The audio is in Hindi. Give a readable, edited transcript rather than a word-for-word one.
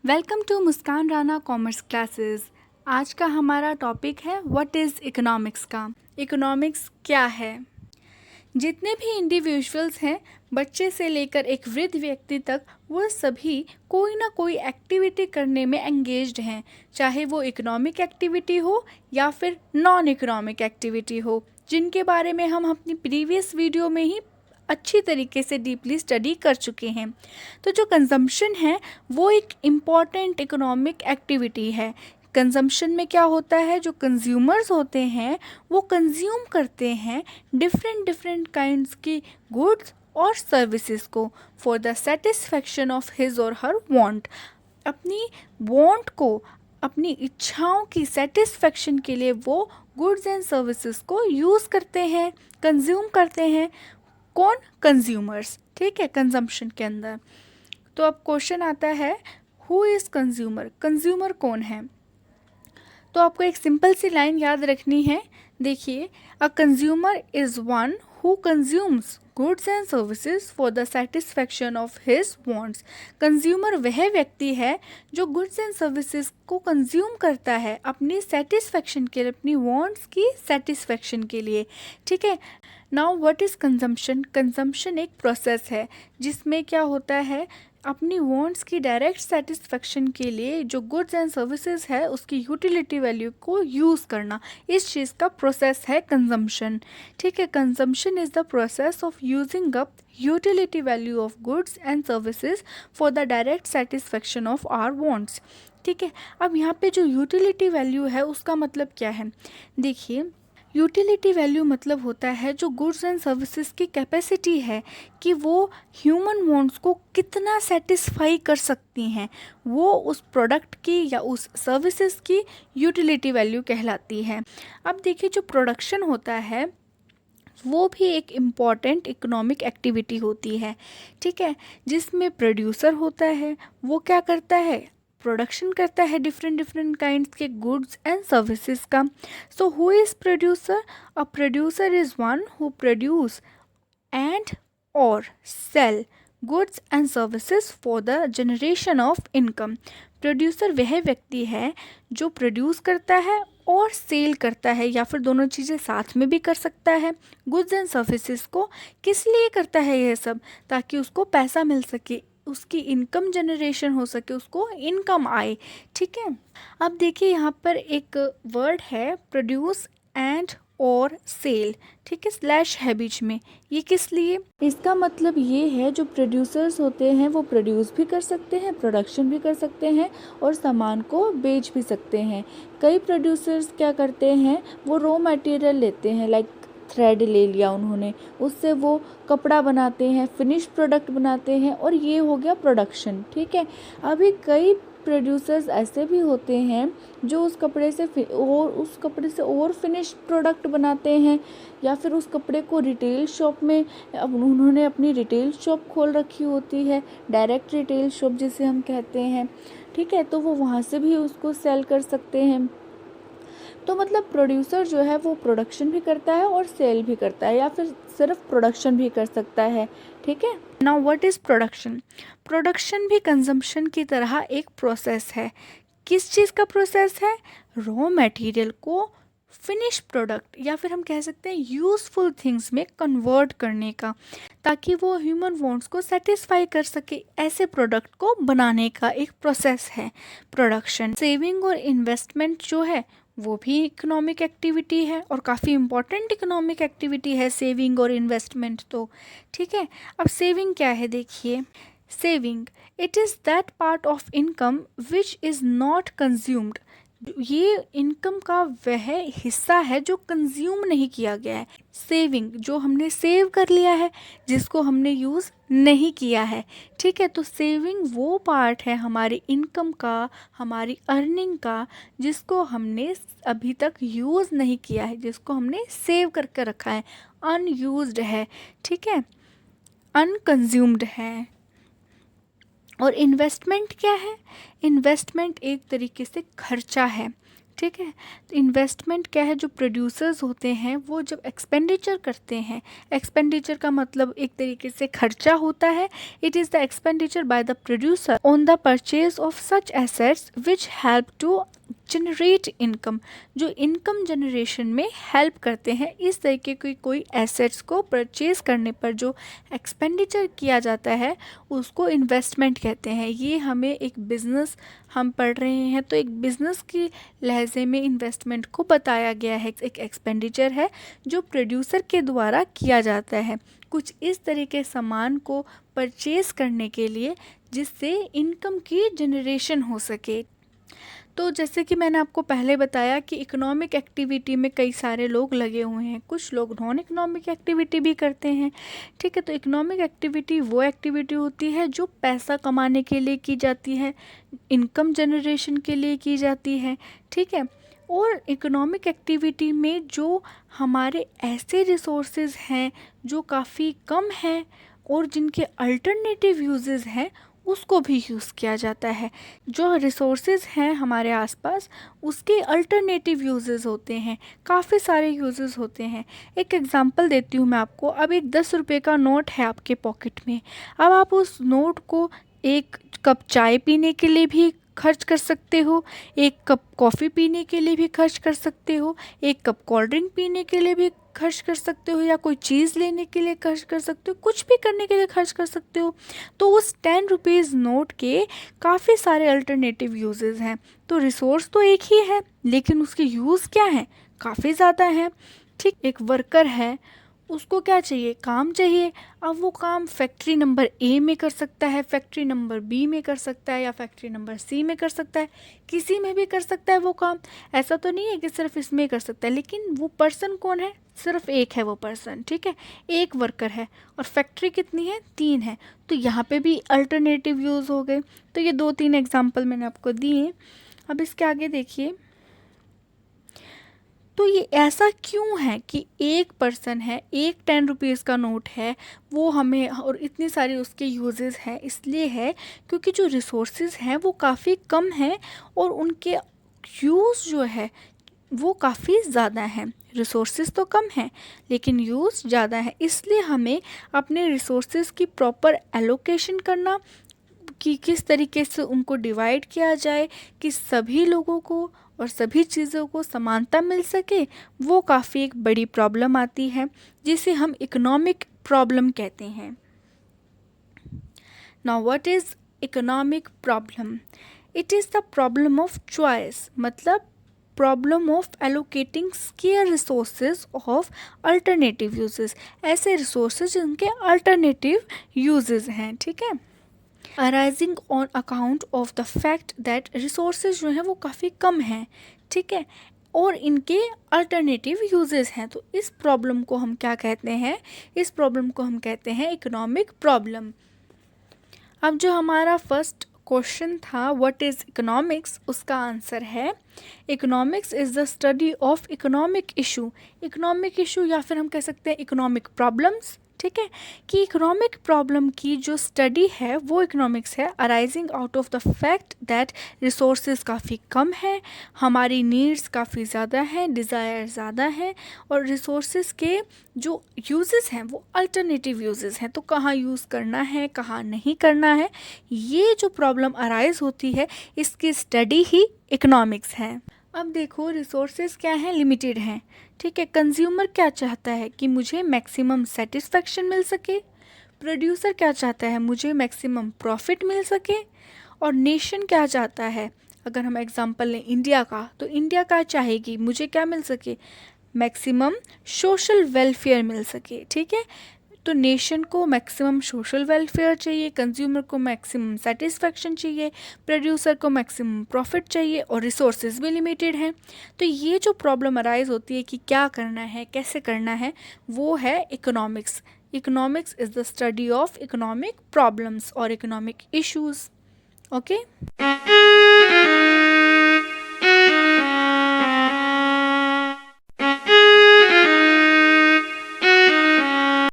Welcome to Muskan Rana commerce classes. आज का हमारा टॉपिक है व्हाट इज़ इकोनॉमिक्स का। इकोनॉमिक्स क्या है? जितने भी इंडिविजुअल्स हैं, बच्चे से लेकर एक वृद्ध व्यक्ति तक, वो सभी कोई ना कोई एक्टिविटी करने में एंगेज्ड हैं, चाहे वो इकोनॉमिक एक्टिविटी हो या फिर नॉन इकोनॉमिक एक्टिविटी हो, जिनके बारे में हम अपनी प्रीवियस वीडियो में ही अच्छी तरीके से डीपली स्टडी कर चुके हैं। तो जो कंजम्पशन है वो एक इम्पॉर्टेंट इकोनॉमिक एक्टिविटी है। कंजम्पशन में क्या होता है, जो कंज्यूमर्स होते हैं वो कंज्यूम करते हैं डिफरेंट डिफरेंट काइंड्स की गुड्स और सर्विसेज को for the satisfaction of his और हर वांट। अपनी वांट को, अपनी इच्छाओं की सेटिस्फैक्शन के लिए वो गुड्स एंड सर्विसेज को यूज़ करते हैं, कंज्यूम करते हैं। कौन? कंज्यूमर्स। ठीक है, कंजम्पशन के अंदर। तो अब क्वेश्चन आता है, हु इज़ कंज्यूमर? कंज्यूमर कौन है? तो आपको एक सिंपल सी लाइन याद रखनी है। देखिए, a consumer is one who consumes goods and services for the satisfaction of his wants. Consumer वह व्यक्ति है जो गुड्स एंड सर्विसेज को कंज्यूम करता है अपनी सेटिस्फैक्शन के लिए, अपनी वांट्स की सेटिस्फैक्शन के लिए। ठीक है। Now what is consumption? Consumption एक प्रोसेस है जिसमें क्या होता है, अपनी वांट्स की डायरेक्ट सेटिस्फैक्शन के लिए जो गुड्स एंड सर्विसेज है उसकी यूटिलिटी वैल्यू को यूज़ करना, इस चीज़ का प्रोसेस है कंजम्पशन। ठीक है। Consumption is the process of using up utility value of goods and services for the direct satisfaction of our wants. ठीक है। अब यहाँ पे जो यूटिलिटी वैल्यू है उसका मतलब क्या है? देखिए, यूटिलिटी वैल्यू मतलब होता है जो गुड्स एंड सर्विसेज की कैपेसिटी है कि वो ह्यूमन वांट्स को कितना सेटिस्फाई कर सकती हैं, वो उस प्रोडक्ट की या उस सर्विसेज की यूटिलिटी वैल्यू कहलाती है। अब देखिए, जो प्रोडक्शन होता है वो भी एक इम्पॉर्टेंट इकोनॉमिक एक्टिविटी होती है। ठीक है। जिसमें प्रोड्यूसर होता है, वो क्या करता है, प्रोडक्शन करता है डिफरेंट डिफरेंट काइंड्स के गुड्स एंड सर्विसेज का। So who is producer? A producer is one who produce and और sell goods and services for the generation of income. Producer वह व्यक्ति है जो प्रोड्यूस करता है और सेल करता है, या फिर दोनों चीज़ें साथ में भी कर सकता है। गुड्स एंड सर्विसेज को किस लिए करता है यह सब? ताकि उसको पैसा मिल सके, उसकी इनकम जनरेशन हो सके, उसको इनकम आए। ठीक है। अब देखिए, यहाँ पर एक वर्ड है प्रोड्यूस एंड और सेल। ठीक है, स्लैश है बीच में। ये किस लिए? इसका मतलब ये है जो प्रोड्यूसर्स होते हैं वो प्रोड्यूस भी कर सकते हैं, प्रोडक्शन भी कर सकते हैं और सामान को बेच भी सकते हैं। कई प्रोड्यूसर्स क्या करते हैं, वो रॉ मटेरियल लेते हैं, लाइक थ्रेड ले लिया उन्होंने, उससे वो कपड़ा बनाते हैं, फिनिश प्रोडक्ट बनाते हैं, और ये हो गया प्रोडक्शन। ठीक है। अभी कई प्रोड्यूसर्स ऐसे भी होते हैं जो उस कपड़े से और फिनिश प्रोडक्ट बनाते हैं, या फिर उस कपड़े को रिटेल शॉप में, अब उन्होंने अपनी रिटेल शॉप खोल रखी होती है, डायरेक्ट रिटेल शॉप जिसे हम कहते हैं। ठीक है। तो वो वहाँ से भी उसको सेल कर सकते हैं। तो मतलब प्रोड्यूसर जो है वो प्रोडक्शन भी करता है और सेल भी करता है, या फिर सिर्फ प्रोडक्शन भी कर सकता है। ठीक है। Now what is production? Production भी कंजम्पशन की तरह एक प्रोसेस है। किस चीज़ का प्रोसेस है? रॉ मटेरियल को फिनिश प्रोडक्ट, या फिर हम कह सकते हैं यूज़फुल थिंग्स में कन्वर्ट करने का, ताकि वो ह्यूमन वांट्स को सेटिस्फाई कर सके, ऐसे प्रोडक्ट को बनाने का एक प्रोसेस है प्रोडक्शन। सेविंग और इन्वेस्टमेंट जो है वो भी इकोनॉमिक एक्टिविटी है, और काफ़ी इम्पॉर्टेंट इकोनॉमिक एक्टिविटी है सेविंग और इन्वेस्टमेंट तो। ठीक है। अब सेविंग क्या है? देखिए, saving, it is that part of income which is not consumed. ये इनकम का वह हिस्सा है जो कंज्यूम नहीं किया गया है। सेविंग, जो हमने सेव कर लिया है, जिसको हमने यूज़ नहीं किया है। ठीक है। तो सेविंग वो पार्ट है हमारी इनकम का, हमारी अर्निंग का, जिसको हमने अभी तक यूज़ नहीं किया है, जिसको हमने सेव करके रखा है, अनयूज्ड है। ठीक है, अनकंज्यूम्ड है। और इन्वेस्टमेंट क्या है? इन्वेस्टमेंट एक तरीके से खर्चा है। ठीक है। तो इन्वेस्टमेंट क्या है, जो प्रोड्यूसर्स होते हैं वो जब एक्सपेंडिचर करते हैं, एक्सपेंडिचर का मतलब एक तरीके से खर्चा होता है। It is the expenditure by the producer on the purchase of such assets which help to generate income, जो इनकम जनरेशन में हेल्प करते हैं। इस तरीके की कोई एसेट्स को परचेज करने पर जो एक्सपेंडिचर किया जाता है उसको इन्वेस्टमेंट कहते हैं। ये हमें एक बिज़नेस हम पढ़ रहे हैं तो एक बिज़नेस की लहजे में इन्वेस्टमेंट को बताया गया है। एक एक्सपेंडिचर है जो प्रोड्यूसर के द्वारा किया जाता है कुछ इस तरीके सामान को परचेज करने के लिए जिससे इनकम की जनरेशन हो सके। तो जैसे कि मैंने आपको पहले बताया कि इकोनॉमिक एक्टिविटी में कई सारे लोग लगे हुए हैं, कुछ लोग नॉन इकोनॉमिक एक्टिविटी भी करते हैं। ठीक है, तो इकोनॉमिक एक्टिविटी वो एक्टिविटी होती है जो पैसा कमाने के लिए की जाती है, इनकम जनरेशन के लिए की जाती है। ठीक है, और इकोनॉमिक एक्टिविटी में जो हमारे ऐसे रिसोर्सेज हैं जो काफ़ी कम हैं और जिनके अल्टरनेटिव यूजेस हैं उसको भी यूज़ किया जाता है। जो रिसोर्सेज हैं हमारे आसपास उसके अल्टरनेटिव यूजेस होते हैं, काफ़ी सारे यूजेस होते हैं। एक एग्जांपल देती हूँ मैं आपको। अब एक 10 रुपये का नोट है आपके पॉकेट में। अब आप उस नोट को एक कप चाय पीने के लिए भी खर्च कर सकते हो, एक कप कॉफ़ी पीने के लिए भी खर्च कर सकते हो, एक कप कोल्ड ड्रिंक पीने के लिए भी खर्च कर सकते हो, या कोई चीज़ लेने के लिए खर्च कर सकते हो, कुछ भी करने के लिए खर्च कर सकते हो। तो उस 10 रुपीज़ नोट के काफ़ी सारे अल्टरनेटिव यूजेस हैं। तो रिसोर्स तो एक ही है लेकिन उसके यूज़ क्या हैं, काफ़ी ज़्यादा हैं। ठीक, एक वर्कर है, उसको क्या चाहिए, काम चाहिए। अब वो काम फैक्ट्री नंबर ए में कर सकता है, फैक्ट्री नंबर बी में कर सकता है, या फैक्ट्री नंबर सी में कर सकता है, किसी में भी कर सकता है वो काम। ऐसा तो नहीं है कि सिर्फ इसमें कर सकता है, लेकिन वो पर्सन कौन है, सिर्फ एक है वो पर्सन। ठीक है, एक वर्कर है और फैक्ट्री कितनी है, 3 है। तो यहाँ पे भी अल्टरनेटिव यूज़ हो गए। तो ये 2-3 एग्जाम्पल मैंने आपको दिए। अब इसके आगे देखिए, तो ये ऐसा क्यों है कि एक पर्सन है, एक 10 रुपीज़ का नोट है, वो हमें, और इतनी सारी उसके यूजेस हैं। इसलिए है क्योंकि जो रिसोर्सेज हैं वो काफ़ी कम हैं और उनके यूज़ जो है वो काफ़ी ज़्यादा हैं। रिसोर्सेज तो कम हैं लेकिन यूज़ ज़्यादा है। इसलिए हमें अपने रिसोर्सेज की प्रॉपर एलोकेशन करना, कि किस तरीके से उनको डिवाइड किया जाए कि सभी लोगों को और सभी चीज़ों को समानता मिल सके, वो काफ़ी एक बड़ी प्रॉब्लम आती है जिसे हम इकोनॉमिक प्रॉब्लम कहते हैं। Now what is economic problem? It is the problem of choice, मतलब problem of allocating scarce resources of alternative uses. ऐसे रिसोर्सेज जिनके अल्टरनेटिव यूजेस हैं। ठीक है, arising on account of the fact that resources जो हैं वो काफ़ी कम हैं। ठीक है, और इनके अल्टरनेटिव यूजेस हैं। तो इस प्रॉब्लम को हम क्या कहते हैं, इस प्रॉब्लम को हम कहते हैं इकोनॉमिक प्रॉब्लम। अब जो हमारा फर्स्ट क्वेश्चन था व्हाट इज़ इकोनॉमिक्स, उसका आंसर है economics is the study of economic issue. Economic issue या फिर हम कह सकते हैं इकोनॉमिक प्रॉब्लम्स। ठीक है, कि इकोनॉमिक प्रॉब्लम की जो स्टडी है वो इकोनॉमिक्स है, arising out of the fact that resources काफ़ी कम है, हमारी नीड्स काफ़ी ज़्यादा हैं, डिज़ायर ज़्यादा हैं, और रिसोर्सेज के जो यूजेस हैं वो अल्टरनेटिव यूजेस हैं। तो कहाँ यूज़ करना है, कहाँ नहीं करना है, ये जो प्रॉब्लम अराइज होती है इसकी स्टडी ही इकोनॉमिक्स है। अब देखो, रिसोर्सेज क्या हैं, लिमिटेड हैं। ठीक है, कंज्यूमर क्या चाहता है कि मुझे मैक्सिमम सेटिस्फेक्शन मिल सके, प्रोड्यूसर क्या चाहता है मुझे मैक्सिमम प्रॉफिट मिल सके, और नेशन क्या चाहता है, अगर हम एग्जांपल लें इंडिया का, तो इंडिया क्या चाहेगी, मुझे क्या मिल सके, मैक्सिमम सोशल वेलफेयर मिल सके। ठीक है, तो नेशन को मैक्सिमम सोशल वेलफेयर चाहिए, कंज्यूमर को मैक्सिमम सेटिस्फेक्शन चाहिए, प्रोड्यूसर को मैक्सिमम प्रॉफिट चाहिए, और रिसोर्सेज भी लिमिटेड हैं। तो ये जो प्रॉब्लम अराइज होती है कि क्या करना है, कैसे करना है, वो है economics. Economics is the study of economic problems और इकोनॉमिक इश्यूज। ओके।